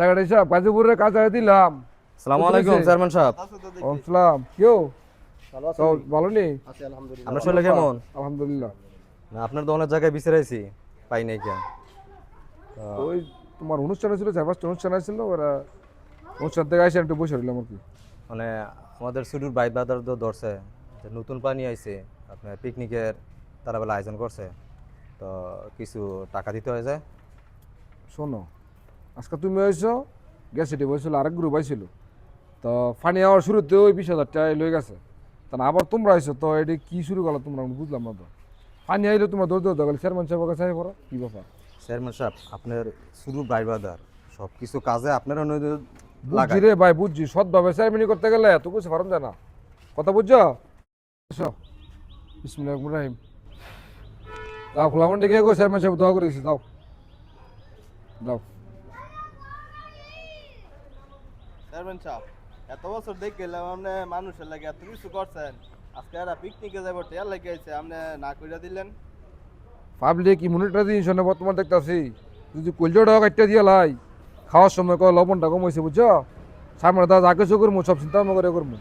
Secretary সাহেব গাজীপুরের কাজে দিলাম। আসসালামু আলাইকুম চেয়ারম্যান সাহেব। আসসালাম। কেউ তো ভালো নেই? আপনার শরীর কেমন? আলহামদুলিল্লাহ। না আপনার তো অনেক জায়গায় বিছারাইছি, পাই নাই কেন। ওই তোমার অনুষ্ঠান ছিল, 4-5টা অনুষ্ঠান ছিল, ওরা অনুষ্ঠান থেকে আসে একটু বসে রইলাম আর কি। মানে আমাদের শুধুর ভাই বাদার তো ধরছে যে নতুন পানি আইছে, আপনার পিকনিকের তারা বেলা আয়োজন করছে, তো কিছু টাকা দিতে হয়ে যায়। শোনো, আজকে তুমি হয়েছো, গ্যাস সিটি বসছিল, আরেক গ্রুপ আইছিল, তো ফানি আওয়ার শুরুতে ওই 20,000 টাকা লয়ে গেছে। তা আবার তোমরা আইছো, তো এটা কি শুরু করলো তোমরা, আমি বুঝলাম না তো। ফানি আইলে তোমরা দৌড় দৌড় গেলে চেয়ারম্যান সাহেবের কাছে আই পড়ো, কি ব্যাপার? চেয়ারম্যান সাহেব আপনার শুধু ভাই বাদার সব কিছু কাজে আপনার বুঝছি রে ভাই, বুঝছি, সৎভাবে চেয়ারম্যানি করতে গেলে এত কিছু ফারণ যায় না, কথা বুঝছো? এসো, বিসমিল্লাহির রহমানির রহিম। দাও খোলা মন্ডে গিয়ে গো, চেয়ারম্যান সাহেব দোয়া করেছি, দাও দাও। চেয়ারম্যান সাহেব, এত বছর দেখে গেলাম আপনি মানুষের লাগে এত কিছু করছেন, আজকে এরা পিকনিকে যাবো টেয়ার লাগে আইছে, আপনি না কইরা দিলেন। পাবলিক ইমিউনিটিটা জিনিস না বর্তমান দেখতেছি, যদি কলজোটা কাটতে দিয়ে লাই, খাওয়ার সময় কয় লবণটা কম হয়েছে, বুঝছো? সামনে দাদা যা কিছু করবো সব চিন্তা ভাবনা করে করবো।